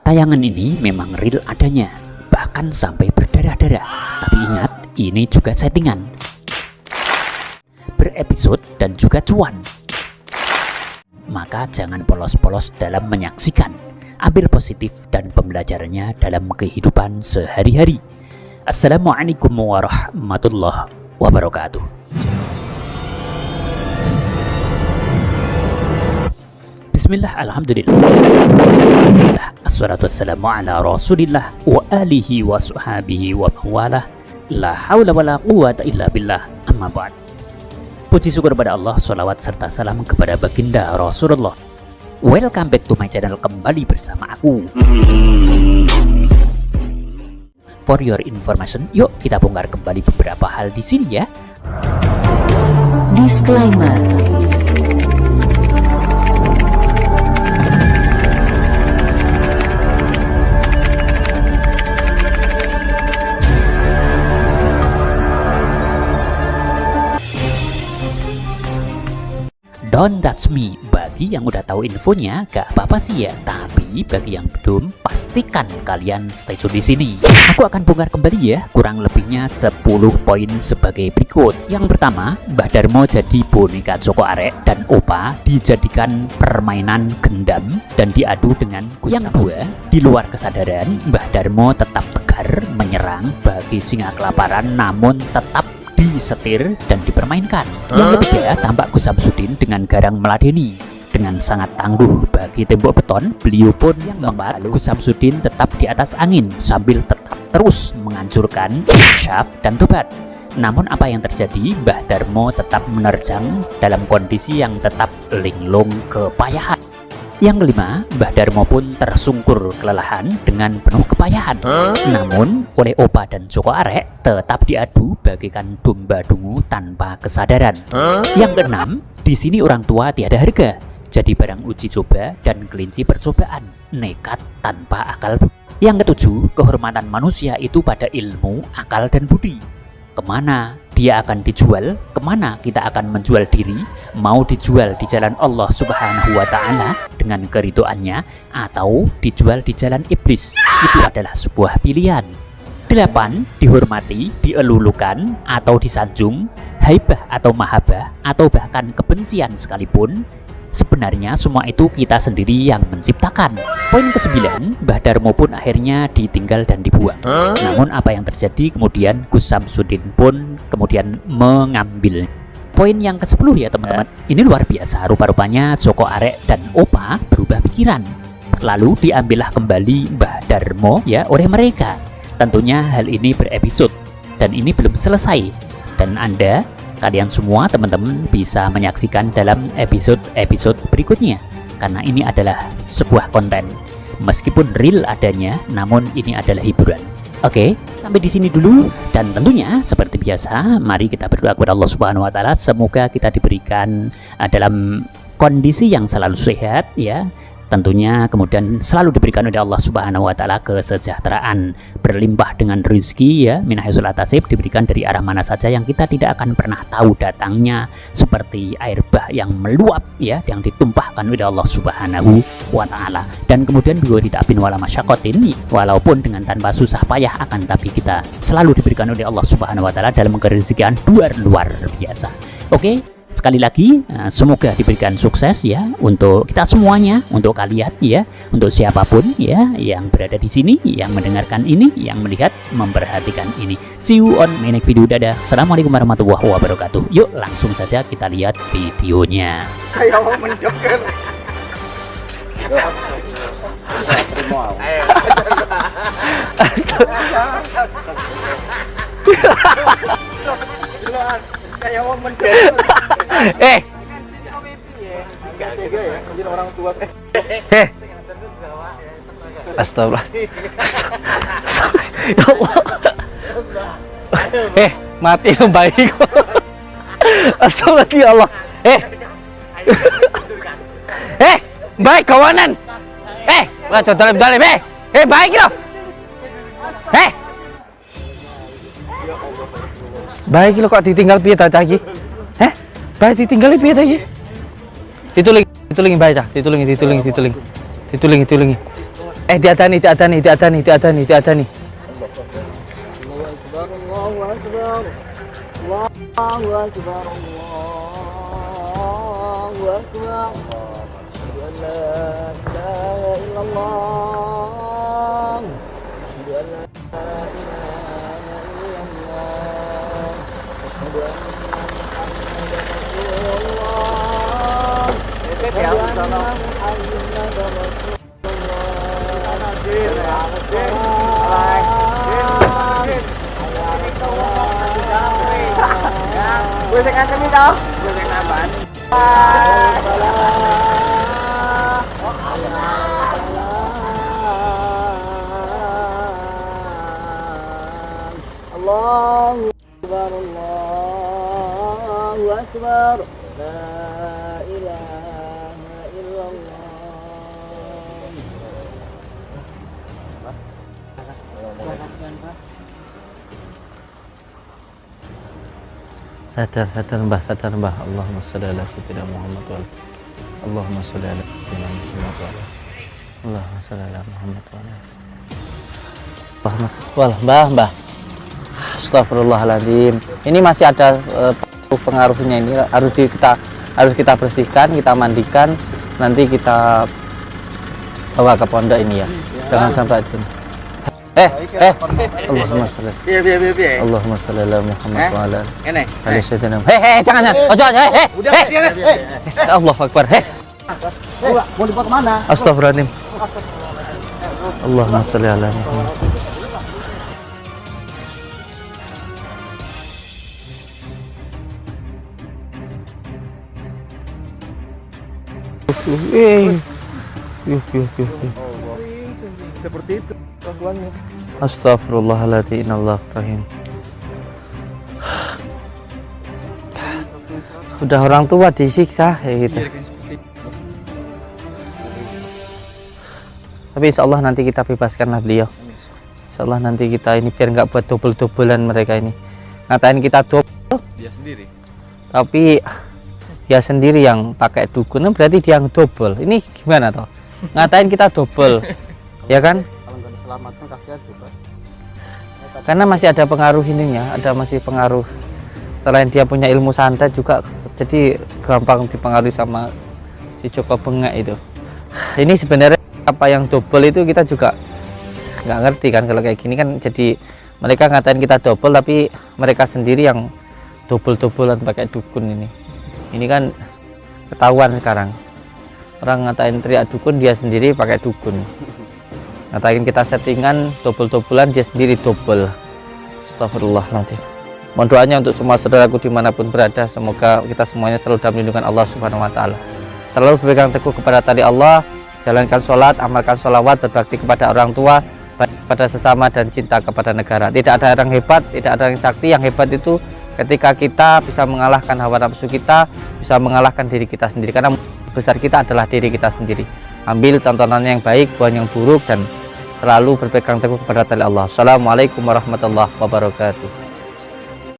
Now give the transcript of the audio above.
Tayangan ini memang real adanya, bahkan sampai berdarah-darah. Tapi ingat, ini juga settingan, berepisode dan juga cuan. Maka jangan polos-polos dalam menyaksikan. Ambil positif dan pembelajarannya dalam kehidupan sehari-hari. Assalamualaikum warahmatullahi wabarakatuh. Bismillah, alhamdulillah, assalatu wassalamu ala rasulillah wa alihi wa sahbihi wa mawalah. La hawla wa la quwata illa billah, amma ba'd. Puji syukur kepada Allah, salawat serta salam kepada baginda Rasulullah. Welcome back to my channel, kembali bersama aku. For your information, yuk kita bongkar kembali beberapa hal di sini ya. Disclaimer. Don't touch me. Bagi yang udah tahu infonya gak apa-apa sih ya, tapi bagi yang belum, pastikan kalian stay tune di sini. Aku akan bongkar kembali ya, kurang lebihnya 10 poin sebagai berikut. Yang pertama, Mbah Darmo jadi boneka Joko Arek dan Opa dijadikan permainan gendam dan diadu dengan Gus. Yang kedua, di luar kesadaran Mbah Darmo tetap tegar menyerang bagi singa kelaparan, namun tetap disetir dan dipermainkan. Yang ketiga, tampak Gus Samsudin dengan garang meladeni. Dengan sangat tangguh bagi tembok beton, beliau pun yang keempat, Gus Samsudin tetap di atas angin sambil tetap terus menghancurkan syaf dan tobat. Namun apa yang terjadi, Mbah Darmo tetap menerjang dalam kondisi yang tetap linglung kepayahan. Yang kelima, Mbah Darmo pun tersungkur kelelahan dengan penuh kepayahan. Namun, oleh Opa dan Joko Arek tetap diadu bagaikan domba dungu tanpa kesadaran. Yang keenam, di sini orang tua tiada harga, jadi barang uji coba dan kelinci percobaan, nekat tanpa akal. Yang ketujuh, kehormatan manusia itu pada ilmu, akal, dan budi. Kemana dia akan dijual, kemana kita akan menjual diri, mau dijual di jalan Allah Subhanahu wa Ta'ala dengan keridhoannya, atau dijual di jalan iblis. Itu adalah sebuah pilihan. 8. Dihormati, dielulukan, atau disanjung, haibah atau mahabah, atau bahkan kebencian sekalipun, sebenarnya semua itu kita sendiri yang menciptakan. Poin ke-9, Mbah Darmo pun akhirnya ditinggal dan dibuang. Namun apa yang terjadi kemudian, Gus Samsudin pun kemudian mengambil. Poin yang ke-10 ya teman-teman. Ini luar biasa, rupa-rupanya Joko Arek dan Opa berubah pikiran. Lalu diambillah kembali Mbah Darmo ya oleh mereka. Tentunya hal ini berepisode dan ini belum selesai. Dan kalian semua teman-teman bisa menyaksikan dalam episode berikutnya, karena ini adalah sebuah konten meskipun real adanya, namun ini adalah hiburan. Oke, sampai di sini dulu, dan tentunya seperti biasa mari kita berdoa kepada Allah Subhanahu wa Ta'ala, semoga kita diberikan dalam kondisi yang selalu sehat ya. Tentunya kemudian selalu diberikan oleh Allah Subhanahu wa Ta'ala kesejahteraan, berlimpah dengan rezeki ya, min haitsul atasib, diberikan dari arah mana saja yang kita tidak akan pernah tahu datangnya, seperti air bah yang meluap ya, yang ditumpahkan oleh Allah Subhanahu wa Ta'ala. Dan kemudian biwa dita'bin wala masyakotin, walaupun dengan tanpa susah payah, akan tapi kita selalu diberikan oleh Allah Subhanahu wa Ta'ala dalam kerezekian luar biasa. Oke, sekali lagi semoga diberikan sukses ya untuk kita semuanya, untuk kalian ya, untuk siapapun ya yang berada di sini, yang mendengarkan ini, yang melihat, memperhatikan ini. See you on my next video. Dadah. Assalamualaikum warahmatullahi wabarakatuh. Yuk langsung saja kita lihat videonya. Kayak mau menjoker. Kayak mau menjoker. Orang tua. Astagfirullah. Ya Allah. Mati baik. Astagfirullah ya Allah. Baik kawanan. Baca dalam. Baik loh. Baik lo kok ditinggal piye ta lagi? Baik ditinggal piye ta iki? Dituling bae ta, dituling. Diadani. Gue tekan kami tau. Gue tekan nambahan. Allahu Akbar, Allahu Akbar. La ilaha illallah. Sadar Mbah. Allahumma sholli ala sayyidina Muhammad wa ala. Allahumma sholli ala sayyidina Muhammad wa ala. Allahumma sholli ala Muhammad wa ala. Allahumma sholli Mbah. Astagfirullahaladzim. Ini masih ada pengaruhnya, ini harus kita bersihkan, kita mandikan, nanti kita bawa ke pondok ini ya. Jangan sampai itu. Allahumma sholli. Allahumma sholli ala Muhammad wa ala. Ali sayyidina. Jangan. Ojo. Allahu Akbar. Mau dibawa kemana? Astagfirullahaladzim. Allahumma sholli ala Muhammad. Yuk. Seperti itu kelakuannya. Astagfirullahaladzim. Innallahu rahim. Udah orang tua disiksa kayak gitu. Tapi insya Allah nanti kita bebaskanlah beliau. Insya Allah nanti kita ini biar nggak buat double-doublean mereka ini. Ngatain kita double, Dia sendiri. tapi dia sendiri yang pakai dukun, berarti dia yang double. Ini gimana toh? Ngatain kita double, ya kan? Kalau nggak diselamatkan kasihan juga. Karena masih ada pengaruh ininya, masih pengaruh. Selain dia punya ilmu santet juga, jadi gampang dipengaruhi sama si Joko Bengek itu. Ini sebenarnya apa yang double itu kita juga nggak ngerti kan kalau kayak gini kan. Jadi mereka ngatain kita double, tapi mereka sendiri yang double-doublean pakai dukun ini. Ini kan ketahuan sekarang. Orang ngatain teriak dukun, dia sendiri pakai dukun. Ngatain kita settingan, double-doublean, dia sendiri double. Astagfirullahaladzim. Mohon doanya untuk semua saudaraku dimanapun berada. Semoga kita semuanya selalu dalam lindungan Allah Subhanahu Wa Taala. Selalu berpegang teguh kepada tali Allah. Jalankan sholat, amalkan sholawat, berbakti kepada orang tua, pada sesama, dan cinta kepada negara. Tidak ada orang hebat, tidak ada yang sakti. Yang hebat itu ketika kita bisa mengalahkan hawa nafsu kita, bisa mengalahkan diri kita sendiri. Karena besar kita adalah diri kita sendiri. Ambil tontonan yang baik, buang yang buruk, dan selalu berpegang teguh kepada tali Allah. Assalamualaikum warahmatullahi wabarakatuh.